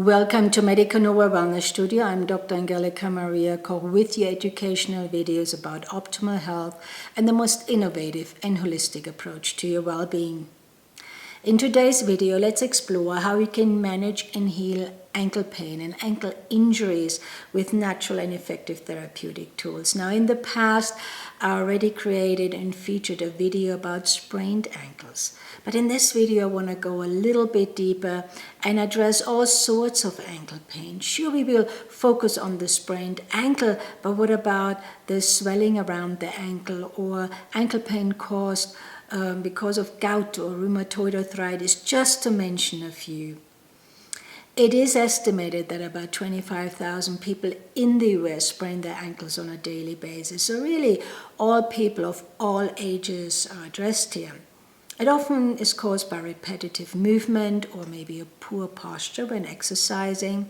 Welcome to Medica Nova Wellness Studio. I'm Dr. Angelika Maria Koch with your educational videos about optimal health and the most innovative and holistic approach to your well-being. In today's video, let's explore how we can manage and heal ankle pain and ankle injuries with natural and effective therapeutic tools. Now, in the past, I already created and featured a video about sprained ankles. But in this video, I want to go a little bit deeper and address all sorts of ankle pain. Sure, we will focus on the sprained ankle, but what about the swelling around the ankle or ankle pain caused because of gout or rheumatoid arthritis, just to mention a few. It is estimated that about 25,000 people in the US sprain their ankles on a daily basis. So really, all people of all ages are addressed here. It often is caused by repetitive movement or maybe a poor posture when exercising.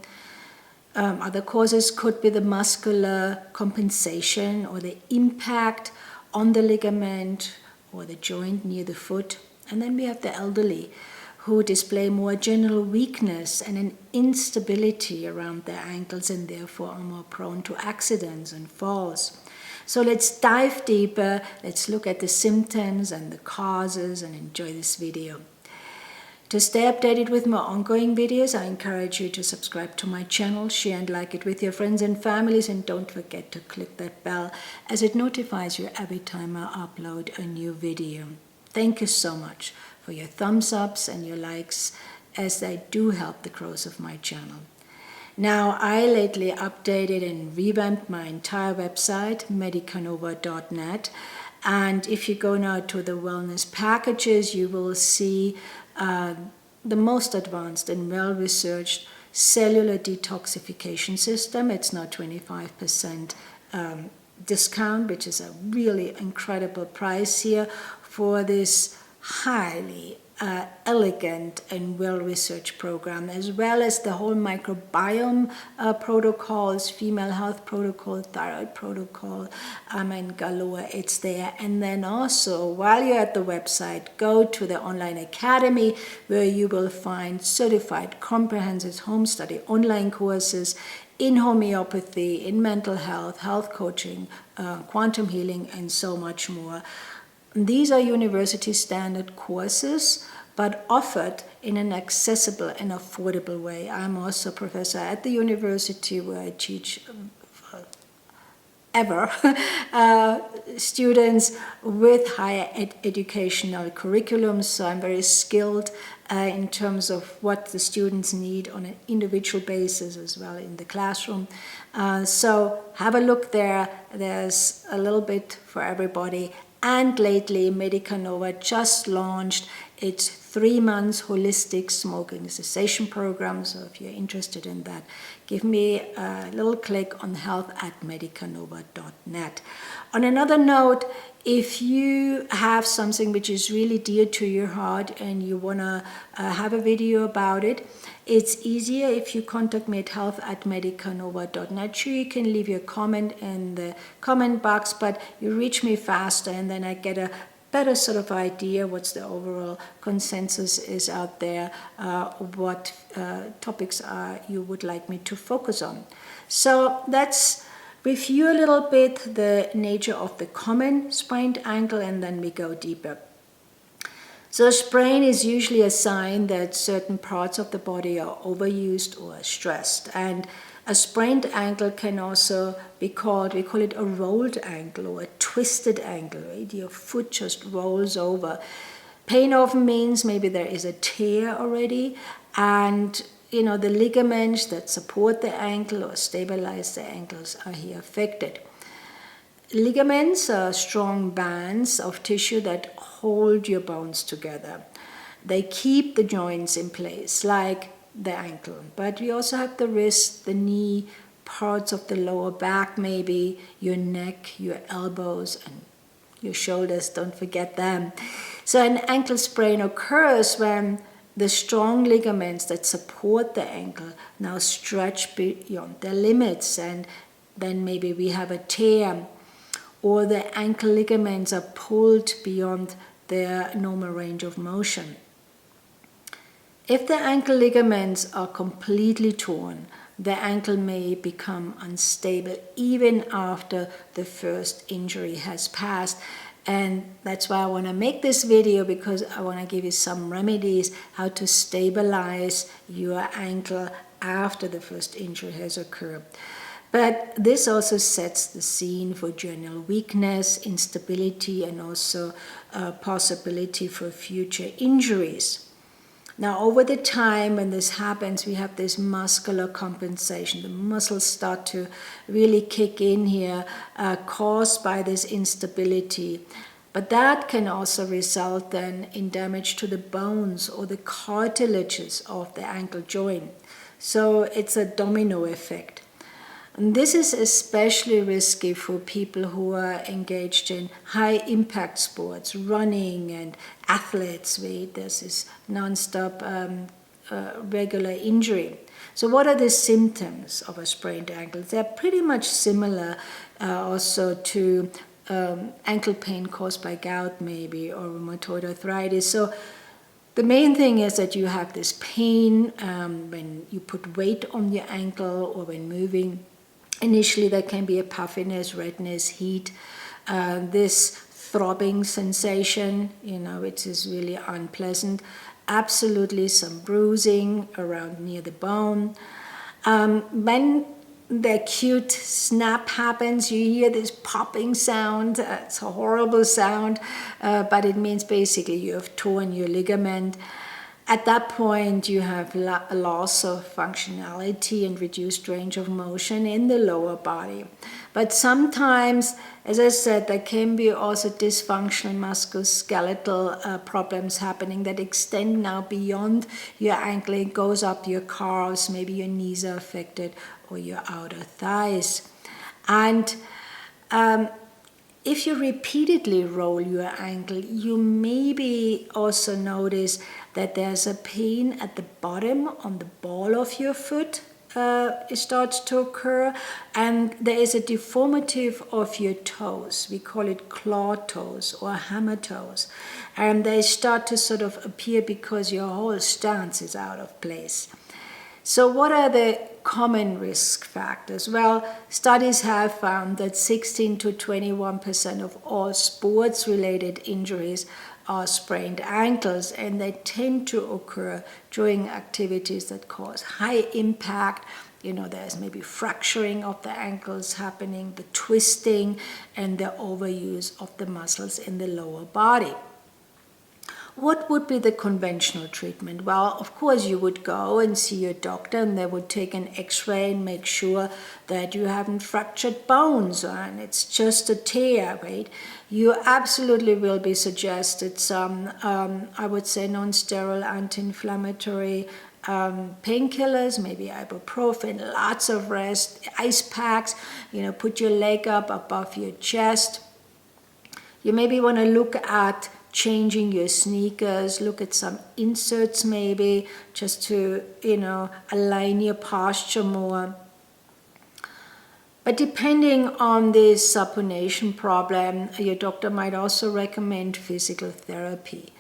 Other causes could be the muscular compensation or the impact on the ligament or the joint near the foot. And then we have the elderly who display more general weakness and an instability around their ankles and therefore are more prone to accidents and falls. So let's dive deeper, let's look at the symptoms and the causes and enjoy this video. To stay updated with my ongoing videos, I encourage you to subscribe to my channel, share and like it with your friends and families, and don't forget to click that bell as it notifies you every time I upload a new video. Thank you so much for your thumbs ups and your likes, as they do help the growth of my channel. Now, I lately updated and revamped my entire website, medicanova.net, and if you go now to the wellness packages, you will see the most advanced and well-researched cellular detoxification system. It's now 25% discount, which is a really incredible price here for this highly elegant and well-researched program, as well as the whole microbiome protocols, female health protocol, thyroid protocol, and galore, it's there. And then also, while you're at the website, go to the online academy where you will find certified comprehensive home study online courses in homeopathy, in mental health, health coaching, quantum healing, and so much more. These are university standard courses, but offered in an accessible and affordable way. I'm also a professor at the university where I teach students with higher educational curriculums, so I'm very skilled in terms of what the students need on an individual basis as well in the classroom. So have a look there. There's a little bit for everybody. And lately, Medica Nova just launched its 3 months holistic smoking cessation program. So if you're interested in that, give me a little click on health@medicanova.net. On another note, if you have something which is really dear to your heart and you want to have a video about it, it's easier if you contact me at health@medicanova.net. Sure, you can leave your comment in the comment box, but you reach me faster and then I get a better sort of idea what's the overall consensus is out there, what topics you would like me to focus on. So let's review a little bit the nature of the common sprained ankle and then we go deeper. So a sprain is usually a sign that certain parts of the body are overused or stressed. And a sprained ankle can also be called, we call it a rolled ankle or a twisted ankle, right? Your foot just rolls over. Pain often means maybe there is a tear already, and the ligaments that support the ankle or stabilize the ankles are here affected. Ligaments are strong bands of tissue that hold your bones together. They keep the joints in place, like the ankle. But we also have the wrist, the knee, parts of the lower back maybe, your neck, your elbows, and your shoulders, don't forget them. So an ankle sprain occurs when the strong ligaments that support the ankle now stretch beyond their limits, and then maybe we have a tear, or the ankle ligaments are pulled beyond their normal range of motion. If the ankle ligaments are completely torn, the ankle may become unstable even after the first injury has passed. And that's why I want to make this video, because I want to give you some remedies how to stabilize your ankle after the first injury has occurred. But this also sets the scene for general weakness, instability, and also possibility for future injuries. Now, over the time when this happens, we have this muscular compensation. The muscles start to really kick in here, caused by this instability. But that can also result then in damage to the bones or the cartilages of the ankle joint. So it's a domino effect. And this is especially risky for people who are engaged in high impact sports, running, and athletes where there's this non-stop regular injury. So what are the symptoms of a sprained ankle? They're pretty much similar also to ankle pain caused by gout maybe, or rheumatoid arthritis. So the main thing is that you have this pain when you put weight on your ankle or when moving. Initially, there can be a puffiness, redness, heat, this throbbing sensation, which is really unpleasant. Absolutely some bruising around near the bone. When the acute snap happens, you hear this popping sound. It's a horrible sound, but it means basically you have torn your ligament. At that point, you have a loss of functionality and reduced range of motion in the lower body. But sometimes, as I said, there can be also dysfunctional musculoskeletal problems happening that extend now beyond your ankle. It goes up your calves, maybe your knees are affected, or your outer thighs. And if you repeatedly roll your ankle, you maybe also notice that there's a pain at the bottom on the ball of your foot. It starts to occur, and there is a deformity of your toes. We call it claw toes or hammer toes, and they start to sort of appear because your whole stance is out of place. So what are the common risk factors? Well, studies have found that 16 to 21% of all sports-related injuries are sprained ankles, and they tend to occur during activities that cause high impact. There's maybe fracturing of the ankles happening, the twisting, and the overuse of the muscles in the lower body. What would be the conventional treatment? Well, of course, you would go and see your doctor, and they would take an x-ray and make sure that you haven't fractured bones and it's just a tear, right? You absolutely will be suggested some, I would say, non-steroidal anti-inflammatory painkillers, maybe ibuprofen, lots of rest, ice packs, put your leg up above your chest. You maybe want to look at changing your sneakers, look at some inserts maybe, just to, align your posture more. But depending on this supination problem, your doctor might also recommend physical therapy.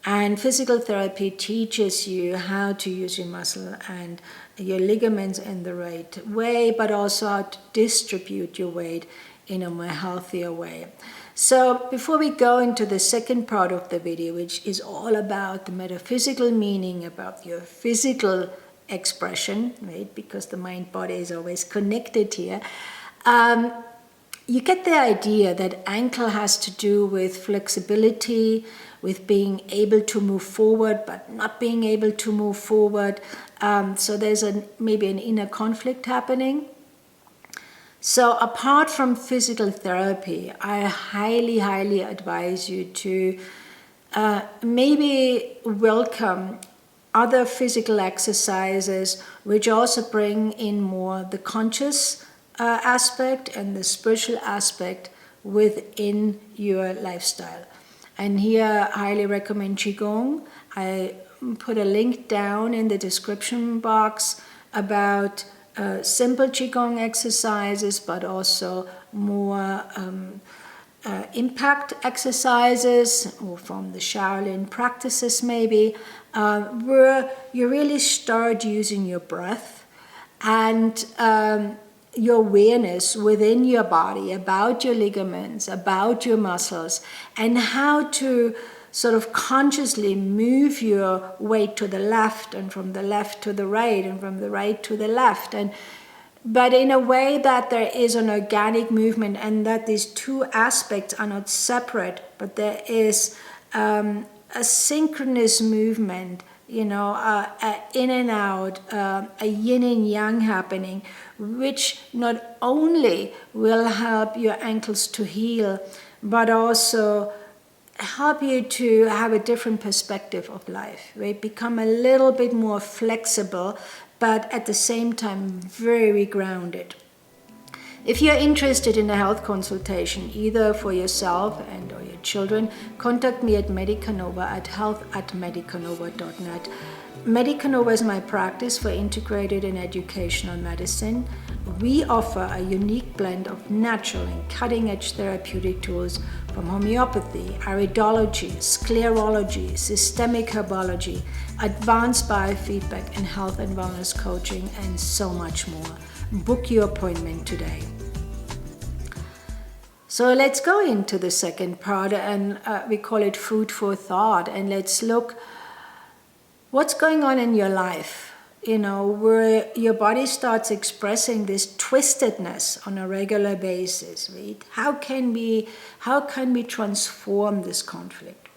And physical therapy teaches you how to use your muscle and your ligaments in the right way, but also how to distribute your weight in a more healthier way. So before we go into the second part of the video, which is all about the metaphysical meaning about your physical expression, right? Because the mind-body is always connected here. You get the idea that ankle has to do with flexibility, with being able to move forward but not being able to move forward. So there's maybe an inner conflict happening. So apart from physical therapy, I highly, highly advise you to maybe welcome other physical exercises which also bring in more the conscious aspect and the spiritual aspect within your lifestyle. And here I highly recommend Qigong. I put a link down in the description box about simple Qigong exercises, but also more impact exercises, or from the Shaolin practices maybe. where you really start using your breath and your awareness within your body about your ligaments, about your muscles, and how to sort of consciously move your weight to the left, and from the left to the right, and from the right to the left, but in a way that there is an organic movement, and that these two aspects are not separate, but there is a synchronous movement, in and out, a yin and yang happening, which not only will help your ankles to heal, but also help you to have a different perspective of life, right? Become a little bit more flexible, but at the same time very grounded. If you're interested in a health consultation, either for yourself and or your children, contact me at Medica Nova at health@medicanova.net. Medica Nova is my practice for integrated and educational medicine. We offer a unique blend of natural and cutting-edge therapeutic tools from homeopathy, iridology, sclerology, systemic herbology, advanced biofeedback, and health and wellness coaching, and so much more. Book your appointment today. So let's go into the second part, and we call it food for thought, and let's look what's going on in your life, where your body starts expressing this twistedness on a regular basis, right? How can we transform this conflict?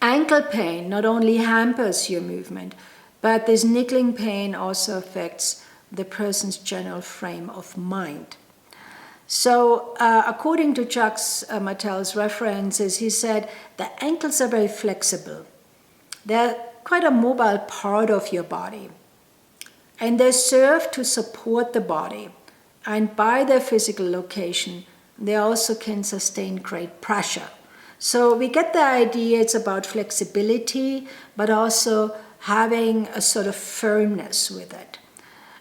Ankle pain not only hampers your movement, but this niggling pain also affects the person's general frame of mind. So according to Jacques Martel's references, he said the ankles are very flexible. They're quite a mobile part of your body, and they serve to support the body, and by their physical location they also can sustain great pressure. So we get the idea it's about flexibility, but also having a sort of firmness with it.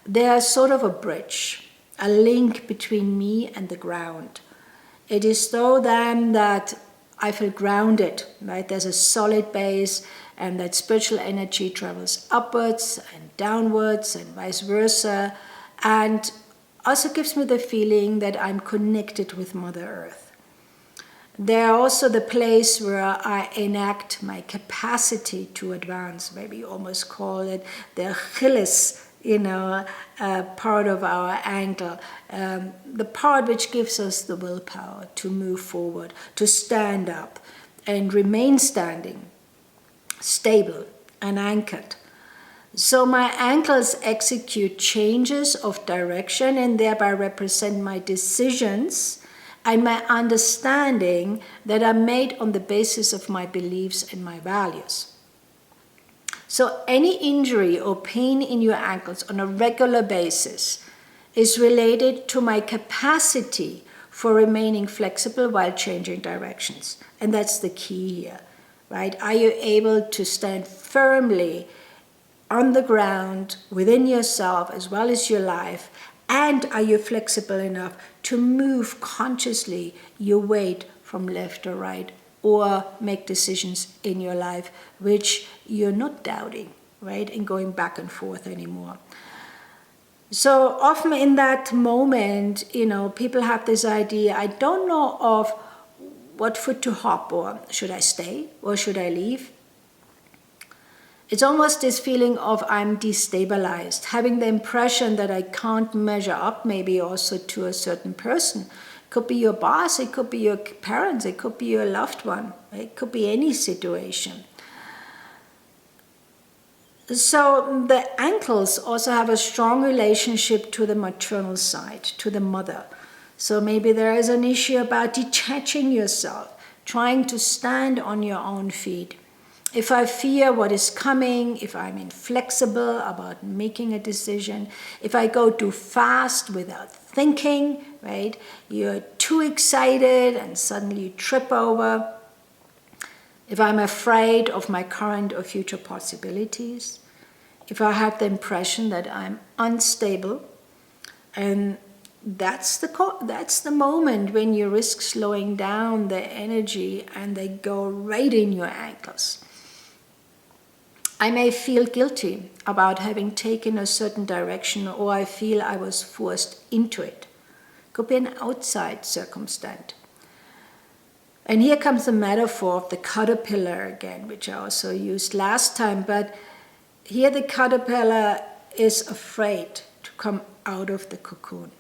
They are sort of a bridge, a link between me and the ground. It is though then that I feel grounded, right? There's a solid base, and that spiritual energy travels upwards and downwards and vice versa, and also gives me the feeling that I'm connected with Mother Earth. They're also the place where I enact my capacity to advance, maybe almost call it the Achilles, part of our ankle, the part which gives us the willpower to move forward, to stand up and remain standing, stable and anchored. So my ankles execute changes of direction and thereby represent my decisions and my understanding that are made on the basis of my beliefs and my values. So any injury or pain in your ankles on a regular basis is related to my capacity for remaining flexible while changing directions. And that's the key here, right? Are you able to stand firmly on the ground within yourself as well as your life? And are you flexible enough to move consciously your weight from left or right, or make decisions in your life which you're not doubting, right, and going back and forth anymore? So often in that moment, people have this idea, I don't know of what foot to hop, or should I stay or should I leave? It's almost this feeling of I'm destabilized, having the impression that I can't measure up, maybe also to a certain person. It could be your boss, it could be your parents, it could be your loved one, it could be any situation. So the ankles also have a strong relationship to the maternal side, to the mother. So maybe there is an issue about detaching yourself, trying to stand on your own feet. If I fear what is coming, if I'm inflexible about making a decision, if I go too fast without thinking, right? You're too excited and suddenly you trip over. If I'm afraid of my current or future possibilities, if I have the impression that I'm unstable, and that's the moment when you risk slowing down the energy and they go right in your ankles. I may feel guilty about having taken a certain direction, or I feel I was forced into it. Could be an outside circumstance. And here comes the metaphor of the caterpillar again, which I also used last time, but here the caterpillar is afraid to come out of the cocoon.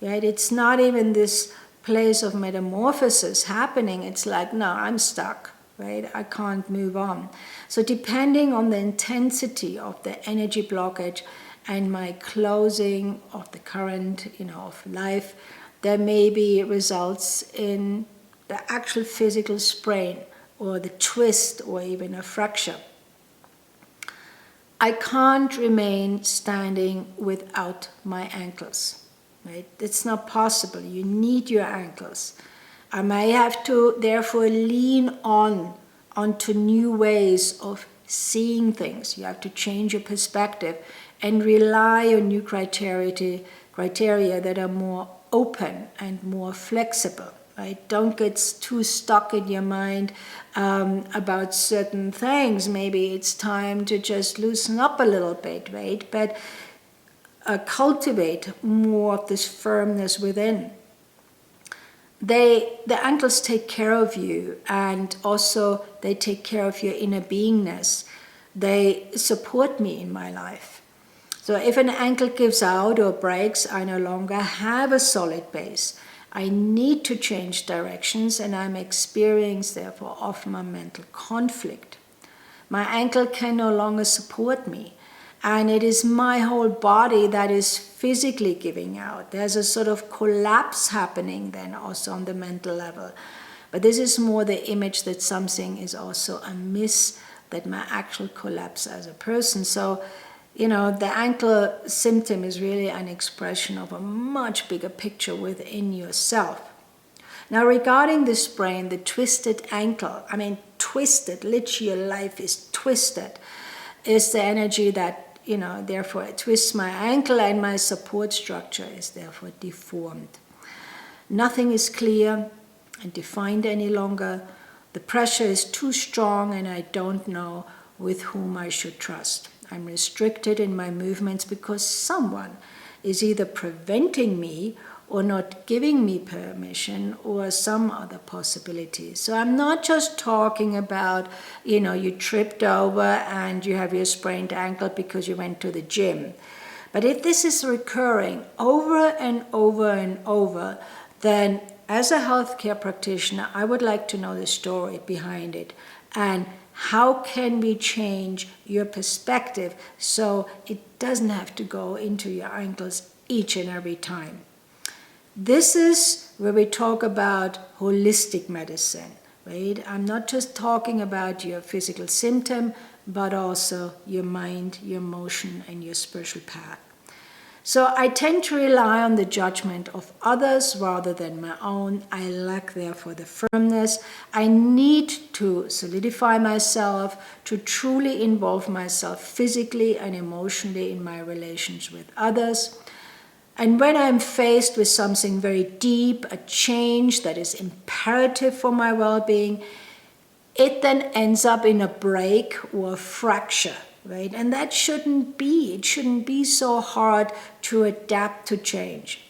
Right? It's not even this place of metamorphosis happening. It's like, no, I'm stuck, right? I can't move on. So depending on the intensity of the energy blockage and my closing of the current, of life, there may be results in the actual physical sprain or the twist or even a fracture. I can't remain standing without my ankles, right? It's not possible. You need your ankles. I may have to therefore lean onto new ways of seeing things. You have to change your perspective and rely on new criteria that are more open and more flexible. Right? Don't get too stuck in your mind about certain things. Maybe it's time to just loosen up a little bit, right? But cultivate more of this firmness within. The ankles take care of you, and also they take care of your inner beingness. They support me in my life. So if an ankle gives out or breaks, I no longer have a solid base. I need to change directions, and I'm experiencing, therefore, often a mental conflict. My ankle can no longer support me, and it is my whole body that is physically giving out. There's a sort of collapse happening then also on the mental level. But this is more the image that something is also amiss, that my actual collapse as a person. So, the ankle symptom is really an expression of a much bigger picture within yourself. Now, regarding the sprain, the twisted ankle, twisted, literally your life is twisted, is the energy that, therefore it twists my ankle, and my support structure is therefore deformed. Nothing is clear and defined any longer. The pressure is too strong, and I don't know with whom I should trust. I'm restricted in my movements because someone is either preventing me or not giving me permission or some other possibility. So I'm not just talking about, you tripped over and you have your sprained ankle because you went to the gym. But if this is recurring over and over and over, then as a healthcare practitioner, I would like to know the story behind it. And how can we change your perspective so it doesn't have to go into your ankles each and every time? This is where we talk about holistic medicine, right? I'm not just talking about your physical symptom, but also your mind, your emotion, and your spiritual path. So I tend to rely on the judgment of others rather than my own. I lack, therefore, the firmness. I need to solidify myself, to truly involve myself physically and emotionally in my relations with others. And when I'm faced with something very deep, a change that is imperative for my well-being, it then ends up in a break or a fracture. Right? And that shouldn't be. It shouldn't be so hard to adapt to change.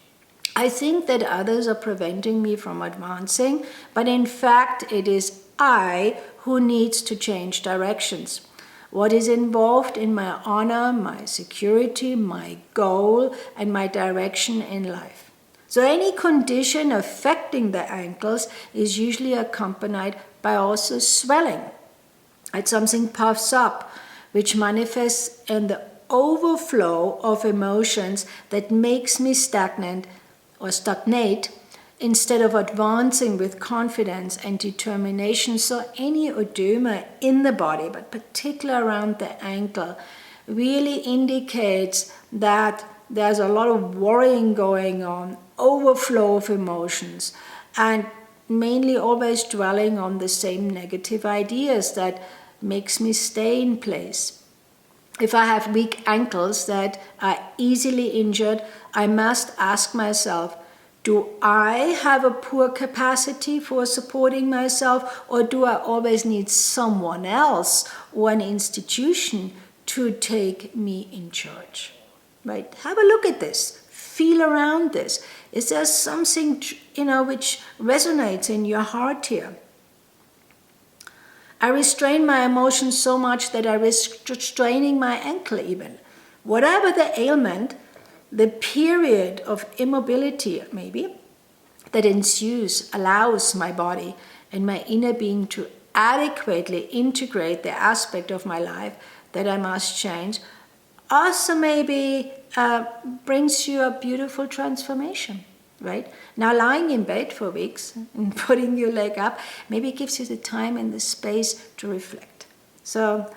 I think that others are preventing me from advancing, but in fact it is I who needs to change directions. What is involved in my honor, my security, my goal, and my direction in life. So any condition affecting the ankles is usually accompanied by also swelling. It's something puffs up, which manifests in the overflow of emotions that makes me stagnate instead of advancing with confidence and determination. So any edema in the body, but particularly around the ankle, really indicates that there's a lot of worrying going on, overflow of emotions, and mainly always dwelling on the same negative ideas that makes me stay in place. If I have weak ankles that are easily injured, I must ask myself, Do I have a poor capacity for supporting myself, or do I always need someone else or an institution to take me in charge? Right? Have a look at this. Feel around this. Is there something, which resonates in your heart here? I restrain my emotions so much that I risk straining my ankle even. Whatever the ailment, the period of immobility maybe that ensues allows my body and my inner being to adequately integrate the aspect of my life that I must change. Also maybe brings you a beautiful transformation, right? Now lying in bed for weeks and putting your leg up maybe gives you the time and the space to reflect. So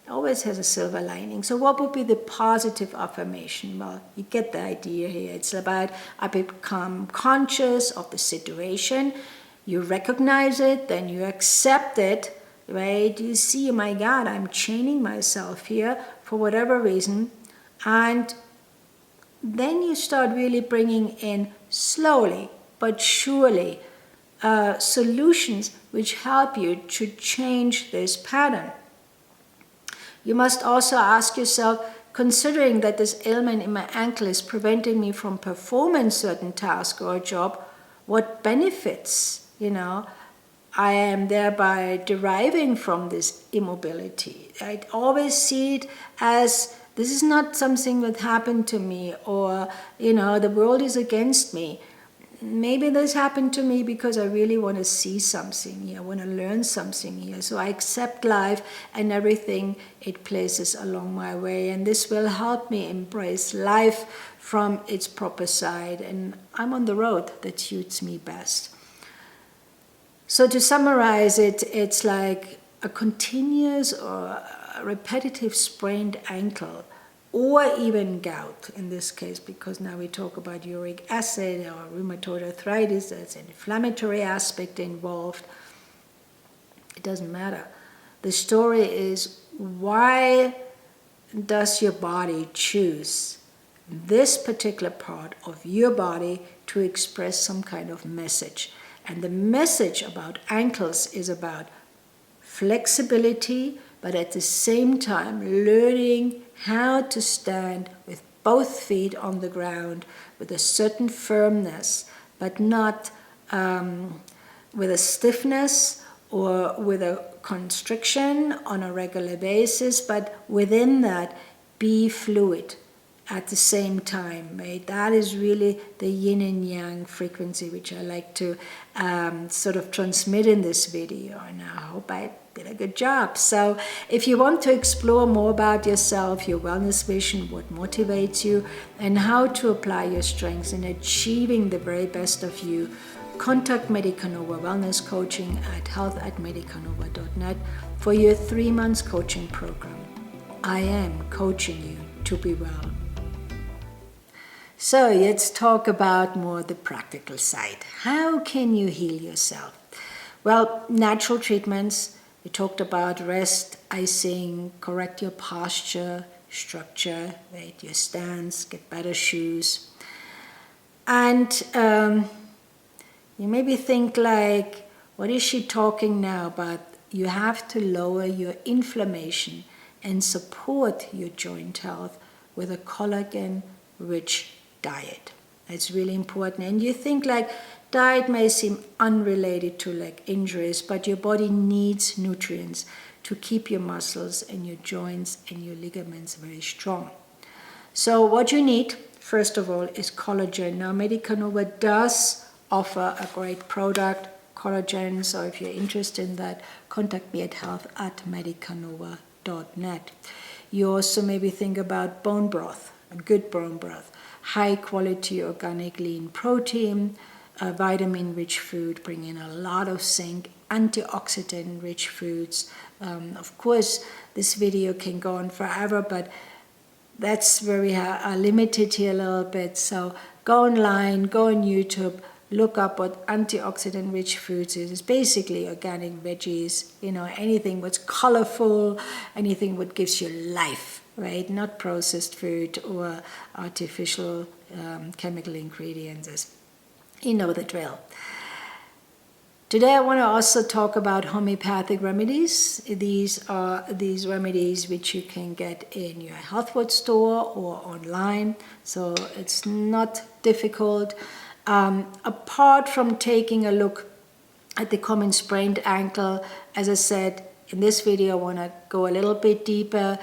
it always has a silver lining. So what would be the positive affirmation? Well, you get the idea here. It's about I become conscious of the situation. You recognize it, then you accept it, right? You see, oh my God, I'm chaining myself here for whatever reason. And then you start really bringing in slowly but surely solutions which help you to change this pattern. You must also ask yourself, considering that this ailment in my ankle is preventing me from performing certain task or job, what benefits, I am thereby deriving from this immobility. I always see it as this is not something that happened to me, or, the world is against me. Maybe this happened to me because I really want to see something here, I want to learn something here. So I accept life and everything it places along my way. And this will help me embrace life from its proper side. And I'm on the road that suits me best. So to summarize it, it's like a continuous or a repetitive sprained ankle, or even gout in this case, because now we talk about uric acid or rheumatoid arthritis. There's an inflammatory aspect involved. It doesn't matter. The story is, why does your body choose this particular part of your body to express some kind of message? And the message about ankles is about flexibility, but at the same time learning how to stand with both feet on the ground with a certain firmness, but not with a stiffness or with a constriction on a regular basis, but within that be fluid at the same time, right? That is really the yin and yang frequency which I like to sort of transmit in this video, and I hope I did a good job. So if you want to explore more about yourself, your wellness vision, what motivates you, and how to apply your strengths in achieving the very best of you, contact Medica Nova Wellness Coaching at health@medicanova.net for your 3 months coaching program. I am coaching you to be well. So let's talk about more the practical side. How can you heal yourself? Well, natural treatments. We talked about rest, icing, correct your posture, structure, right? Your stance, get better shoes. And you maybe think like, what is she talking now about? You have to lower your inflammation and support your joint health with a collagen-rich diet. It's really important. And you think like diet may seem unrelated to like injuries, but your body needs nutrients to keep your muscles and your joints and your ligaments very strong. So what you need, first of all, is collagen. Now Medica Nova does offer a great product, collagen. So if you're interested in that, contact me at health@medicanova.net. You also maybe think about bone broth, a good bone broth, high quality organic lean protein, vitamin-rich food, bring in a lot of zinc, antioxidant-rich foods. Of course, this video can go on forever, but that's where we are limited here a little bit. So go online, go on YouTube, look up what antioxidant-rich foods is. It's basically organic veggies, anything what's colorful, anything what gives you life, right? Not processed food or artificial chemical ingredients. You know the drill. Today I want to also talk about homeopathic remedies. These are these remedies which you can get in your health food store or online, so it's not difficult. Apart from taking a look at the common sprained ankle, as I said, in this video I want to go a little bit deeper.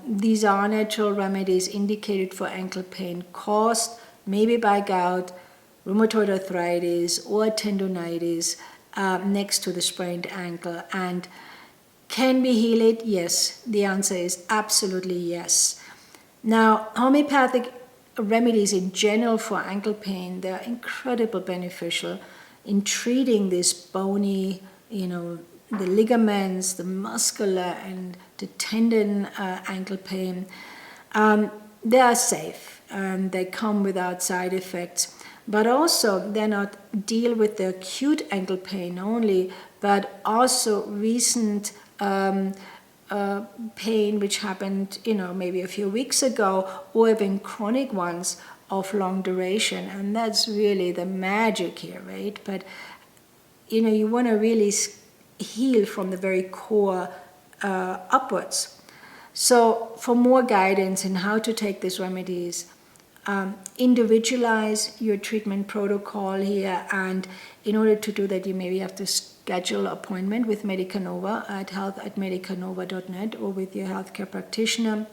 These are natural remedies indicated for ankle pain caused maybe by gout, rheumatoid arthritis, or tendonitis next to the sprained ankle. And can we heal it? Yes. The answer is absolutely yes. Now, homeopathic remedies in general for ankle pain, they're incredibly beneficial in treating this bony, the ligaments, the muscular and the tendon ankle pain. They are safe and they come without side effects. But also, they're not deal with the acute ankle pain only, but also recent pain which happened, maybe a few weeks ago, or even chronic ones of long duration. And that's really the magic here, right? But, you want to really heal from the very core upwards. So for more guidance in how to take these remedies, individualize your treatment protocol here, and in order to do that you maybe have to schedule an appointment with Medica Nova at health@medicanova.net or with your healthcare practitioner.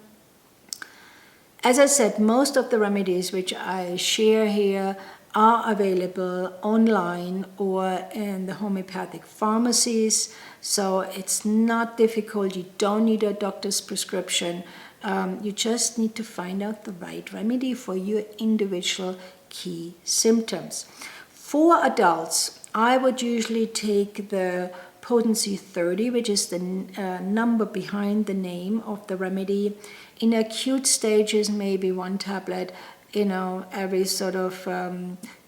As I said, most of the remedies which I share here are available online or in the homeopathic pharmacies, so it's not difficult. You don't need a doctor's prescription. You just need to find out the right remedy for your individual key symptoms. For adults, I would usually take the potency 30, which is the number behind the name of the remedy. In acute stages, maybe one tablet, every sort of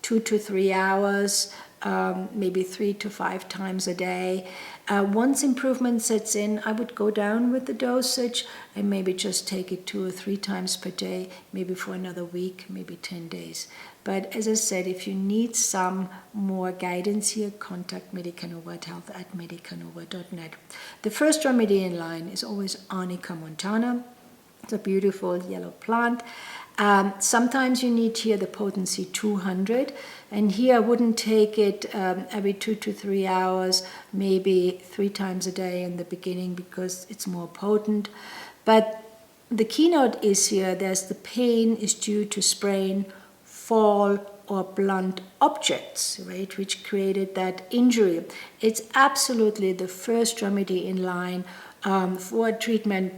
2 to 3 hours, maybe 3 to 5 times a day. Once improvement sets in, I would go down with the dosage and maybe just take it 2 or 3 times per day, maybe for another week, maybe 10 days. But as I said, if you need some more guidance here, contact Medica Nova at health@medicanova.net. The first remedy in line is always Arnica montana. It's a beautiful yellow plant. Sometimes you need here the potency 200, and here I wouldn't take it every 2 to 3 hours, maybe 3 times a day in the beginning because it's more potent. But the keynote is here, there's the pain is due to sprain, fall, or blunt objects, right, which created that injury. It's absolutely the first remedy in line for treatment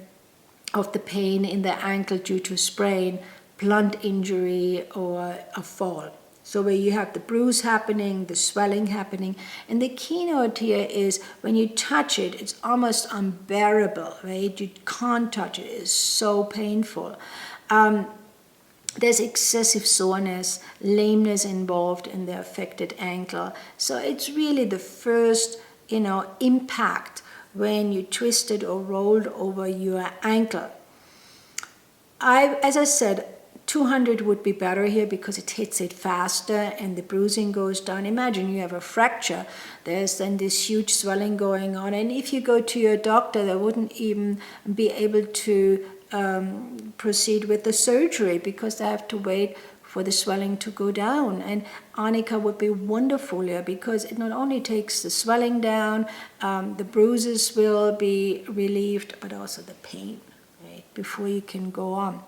of the pain in the ankle due to sprain, blunt injury, or a fall. So where you have the bruise happening, the swelling happening, and the keynote here is when you touch it, it's almost unbearable, right? You can't touch it, it's so painful. There's excessive soreness, lameness involved in the affected ankle. So it's really the first, impact when you twisted or rolled over your ankle. As I said, 200 would be better here because it hits it faster and the bruising goes down. Imagine you have a fracture, there's then this huge swelling going on, and if you go to your doctor, they wouldn't even be able to proceed with the surgery because they have to wait for the swelling to go down. And Arnica would be wonderful here because it not only takes the swelling down, the bruises will be relieved, but also the pain, right, before you can go on.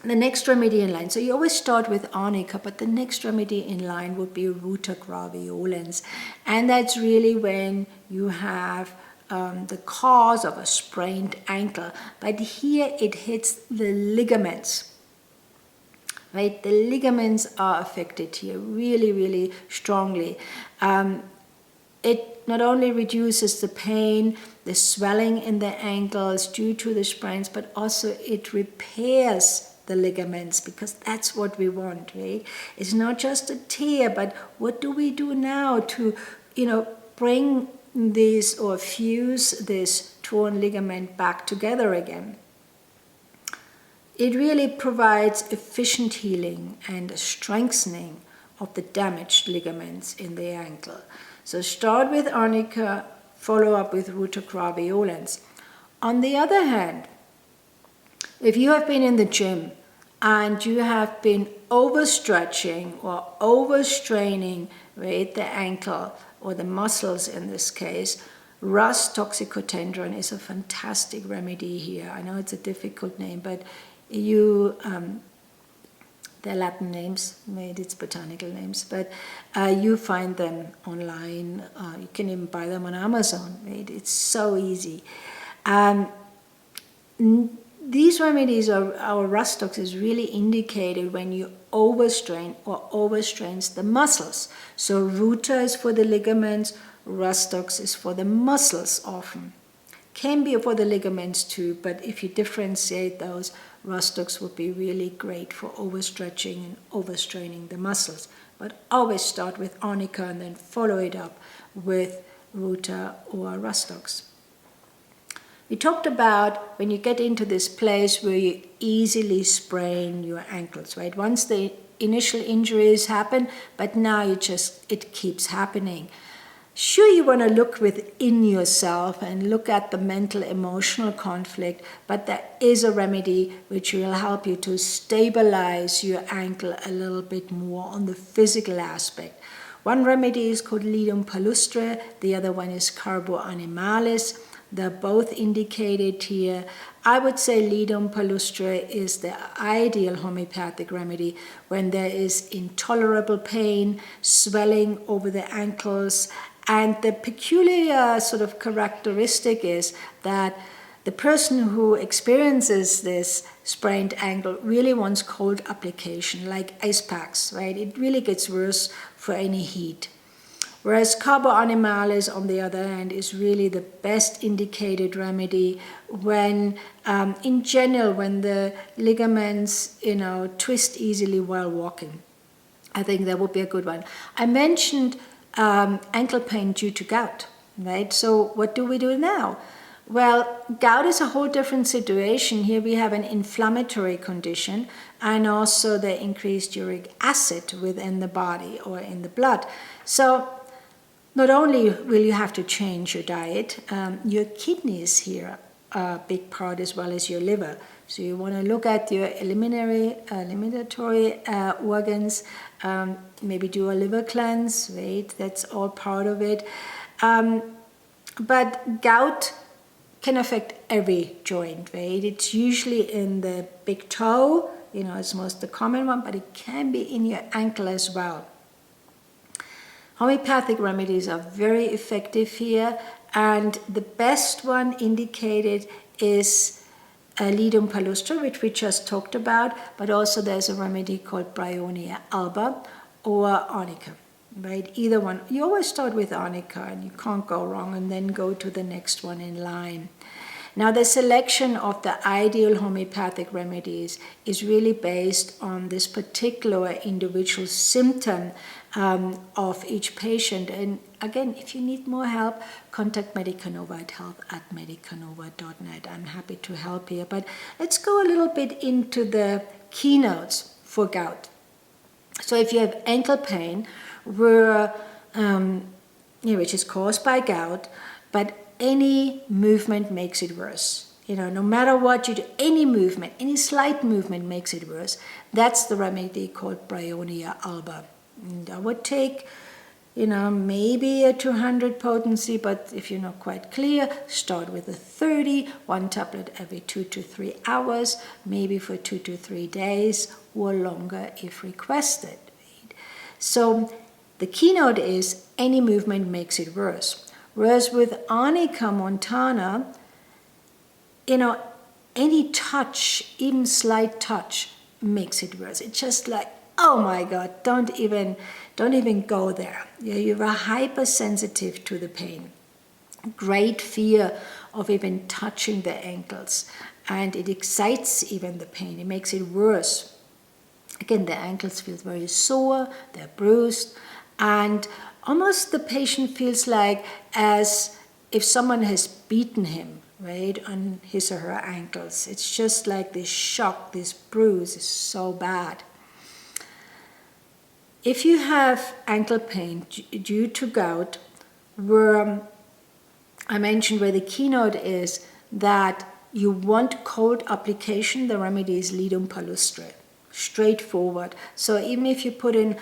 The next remedy in line, so you always start with Arnica, but the next remedy in line would be Ruta graveolens. And that's really when you have the cause of a sprained ankle. But here it hits the ligaments. Right, the ligaments are affected here really, really strongly. It not only reduces the pain, the swelling in the ankles due to the sprains, but also it repairs the ligaments because that's what we want, right? It's not just a tear, but what do we do now to, bring this or fuse this torn ligament back together again? It really provides efficient healing and strengthening of the damaged ligaments in the ankle. So start with arnica, follow up with rutocraviolense. On the other hand, if you have been in the gym and you have been overstretching or overstraining, right, the ankle or the muscles in this case, Rus toxicodendron is a fantastic remedy here. I know it's a difficult name, but they're Latin names, maybe it's botanical names, but you find them online. You can even buy them on Amazon, right? It's so easy. These remedies, our Rus tox, is really indicated when you overstrain or overstrains the muscles. So Ruta is for the ligaments, Rus tox is for the muscles often. Can be for the ligaments too, but if you differentiate those, Rus tox would be really great for overstretching and overstraining the muscles. But always start with arnica and then follow it up with Ruta or Rus tox. We talked about when you get into this place where you easily sprain your ankles, right? Once the initial injuries happen, but now it keeps happening. Sure, you want to look within yourself and look at the mental, emotional conflict, but there is a remedy which will help you to stabilize your ankle a little bit more on the physical aspect. One remedy is called Lidum palustre, the other one is Carbo animalis. They're both indicated here. I would say Lidum palustre is the ideal homeopathic remedy when there is intolerable pain, swelling over the ankles, and the peculiar sort of characteristic is that the person who experiences this sprained ankle really wants cold application, like ice packs, right? It really gets worse for any heat. Whereas Carbo animalis, on the other hand, is really the best indicated remedy when, in general, when the ligaments, twist easily while walking. I think that would be a good one. I mentioned ankle pain due to gout, right? So what do we do now? Well, gout is a whole different situation. Here we have an inflammatory condition and also the increased uric acid within the body or in the blood. So not only will you have to change your diet, your kidneys here are a big part as well as your liver. So you want to look at your eliminatory organs, maybe do a liver cleanse, right? That's all part of it. But gout can affect every joint, right? It's usually in the big toe, it's most the common one, but it can be in your ankle as well. Homeopathic remedies are very effective here, and the best one indicated is Lidum palustre, which we just talked about, but also there's a remedy called Bryonia alba or arnica, right? Either one. You always start with arnica and you can't go wrong, and then go to the next one in line. Now, the selection of the ideal homeopathic remedies is really based on this particular individual symptom of each patient. And again, if you need more help, contact Medica Nova at help@medicanova.net. I'm happy to help here. But let's go a little bit into the keynotes for gout. So if you have ankle pain, which is caused by gout, but any movement makes it worse. No matter what you do, any movement, any slight movement makes it worse. That's the remedy called Bryonia alba. And I would take, maybe a 200 potency, but if you're not quite clear, start with a 30, one tablet every 2 to 3 hours, maybe for 2 to 3 days or longer if requested. Right? So the keynote is any movement makes it worse. Whereas with Arnica montana, any touch, even slight touch, makes it worse. It's just like, oh my God, don't even go there. You're hypersensitive to the pain. Great fear of even touching the ankles, and it excites even the pain. It makes it worse. Again, the ankles feel very sore, they're bruised, and almost the patient feels like as if someone has beaten him, right, on his or her ankles. It's just like this shock, this bruise is so bad. If you have ankle pain due to gout, where I mentioned where the keynote is that you want cold application, the remedy is Lidum palustre, straightforward. So even if you put in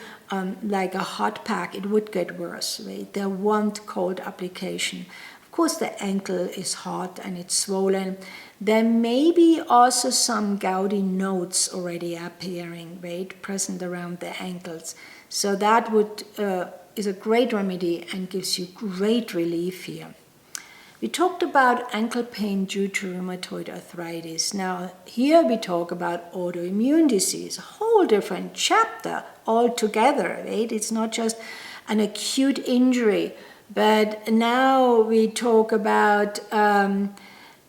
like a hot pack, it would get worse, right? They want cold application. Of course, the ankle is hot and it's swollen. There may be also some gouty nodes already appearing, right, present around the ankles. So that is a great remedy and gives you great relief here. We talked about ankle pain due to rheumatoid arthritis. Now, here we talk about autoimmune disease, a whole different chapter altogether, right? It's not just an acute injury, but now we talk about,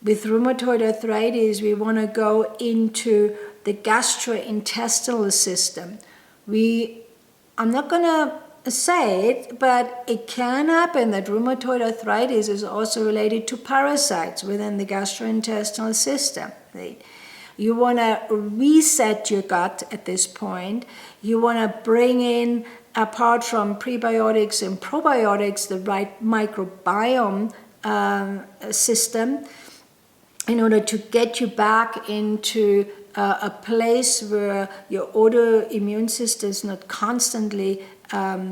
with rheumatoid arthritis, we want to go into the gastrointestinal system. I'm not going to say it, but it can happen that rheumatoid arthritis is also related to parasites within the gastrointestinal system. Right? You want to reset your gut at this point. You want to bring in, apart from prebiotics and probiotics, the right microbiome system in order to get you back into a place where your autoimmune system is not constantly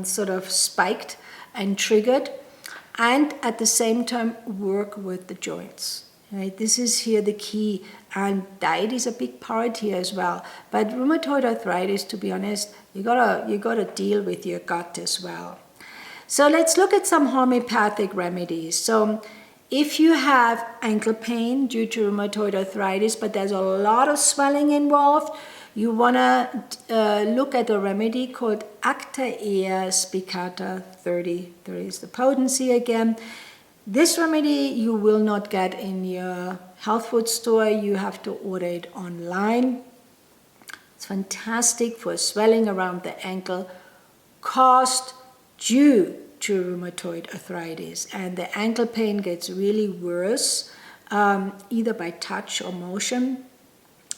sort of spiked and triggered, and at the same time work with the joints. Right? This is here the key, and diet is a big part here as well. But rheumatoid arthritis, to be honest, you gotta deal with your gut as well. So let's look at some homeopathic remedies. So if you have ankle pain due to rheumatoid arthritis, but there's a lot of swelling involved, you want to look at a remedy called Acta Ea Spicata 30. There is the potency again. This remedy you will not get in your health food store. You have to order it online. It's fantastic for swelling around the ankle caused due to rheumatoid arthritis. And the ankle pain gets really worse, either by touch or motion.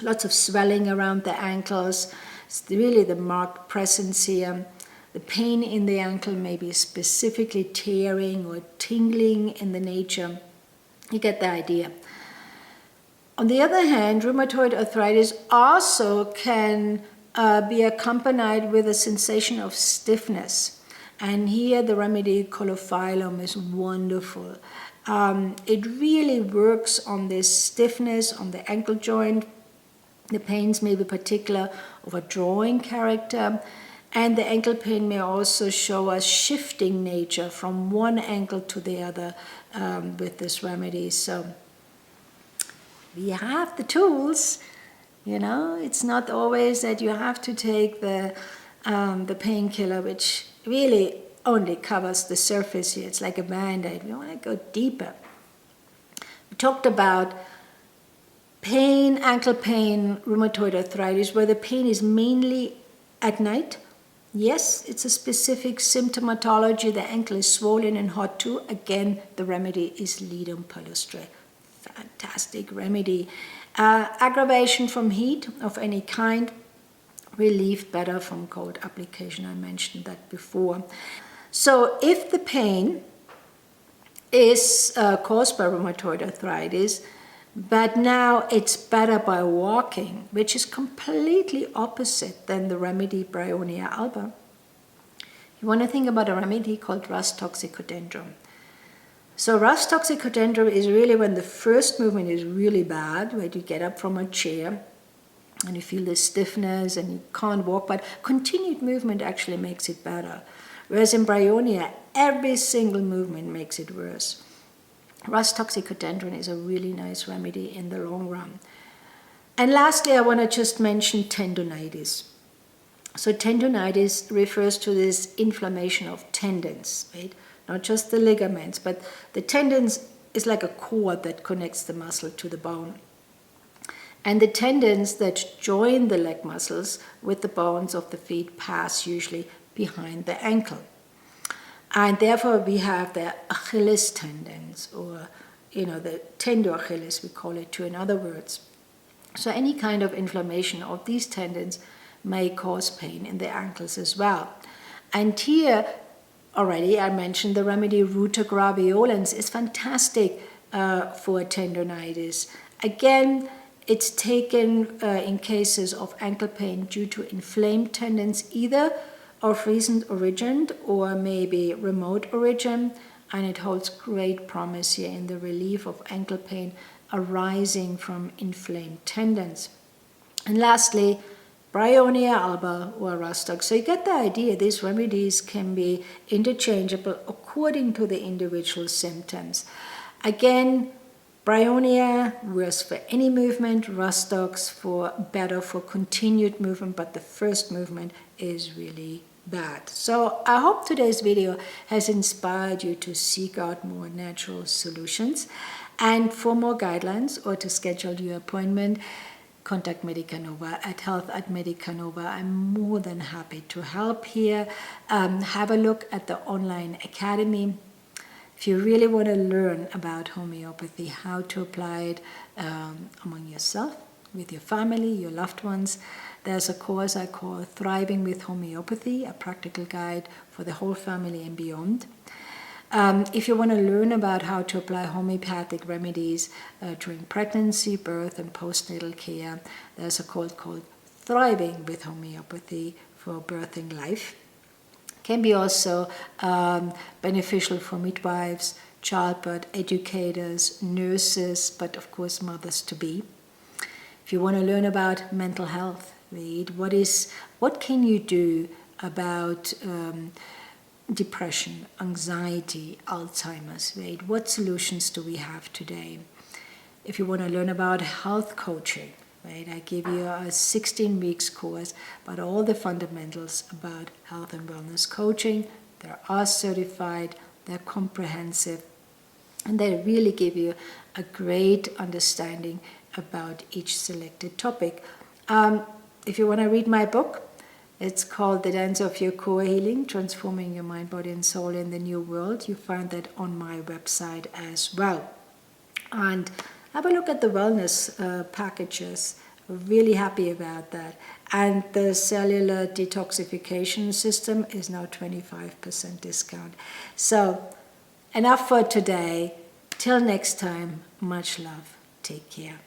Lots of swelling around the ankles. It's really the marked presence here. The pain in the ankle may be specifically tearing or tingling in the nature. You get the idea. On the other hand, rheumatoid arthritis also can be accompanied with a sensation of stiffness. And here the remedy Colophilum is wonderful. It really works on this stiffness on the ankle joint. The pains may be particular of a drawing character, and the ankle pain may also show a shifting nature from one ankle to the other with this remedy. So we have the tools, you know. It's not always that you have to take the painkiller, which really only covers the surface here. It's like a Band-Aid. We want to go deeper. We talked about pain, ankle pain, rheumatoid arthritis, where the pain is mainly at night. Yes, it's a specific symptomatology. The ankle is swollen and hot too. Again, the remedy is Lidum palustre. Fantastic remedy. Aggravation from heat of any kind, relief better from cold application. I mentioned that before. So if the pain is caused by rheumatoid arthritis, but now it's better by walking, which is completely opposite than the remedy Bryonia alba. You want to think about a remedy called Rus toxicodendron. So Rus toxicodendron is really when the first movement is really bad, where you get up from a chair and you feel the stiffness and you can't walk, but continued movement actually makes it better. Whereas in Bryonia, every single movement makes it worse. Rus toxicodendron is a really nice remedy in the long run. And lastly, I want to just mention tendonitis. So tendonitis refers to this inflammation of tendons, right? Not just the ligaments, but the tendons is like a cord that connects the muscle to the bone. And the tendons that join the leg muscles with the bones of the feet pass usually behind the ankle. And therefore we have the Achilles tendons, or the tendoachilles, we call it too, in other words. So any kind of inflammation of these tendons may cause pain in the ankles as well. And here, already I mentioned the remedy rheumatoid is fantastic for tendonitis. Again, it's taken in cases of ankle pain due to inflamed tendons, either of recent origin or maybe remote origin, and it holds great promise here in the relief of ankle pain arising from inflamed tendons. And lastly, Bryonia alba or rustox. So you get the idea, these remedies can be interchangeable according to the individual symptoms. Again, Bryonia works for any movement, rustox better for continued movement, but the first movement is really bad. So I hope today's video has inspired you to seek out more natural solutions. And for more guidelines or to schedule your appointment, contact Medica Nova at health@medicanova. I'm more than happy to help here. Have a look at the online academy. If you really want to learn about homeopathy, how to apply it among yourself, with your family, your loved ones, there's a course I call Thriving with Homeopathy, a practical guide for the whole family and beyond. If you want to learn about how to apply homeopathic remedies during pregnancy, birth, and postnatal care, there's a course called Thriving with Homeopathy for Birthing Life. Can be also beneficial for midwives, childbirth educators, nurses, but of course mothers-to-be. If you want to learn about mental health, what can you do about depression, anxiety, Alzheimer's, right? What solutions do we have today? If you want to learn about health coaching, right, I give you a 16 weeks course about all the fundamentals about health and wellness coaching. They are certified, they're comprehensive, and they really give you a great understanding about each selected topic. If you want to read my book, it's called The Dance of Your Core Healing, Transforming Your Mind, Body and Soul in the New World. You find that on my website as well. And have a look at the wellness packages. We're really happy about that. And the cellular detoxification system is now 25% discount. So enough for today. Till next time, much love. Take care.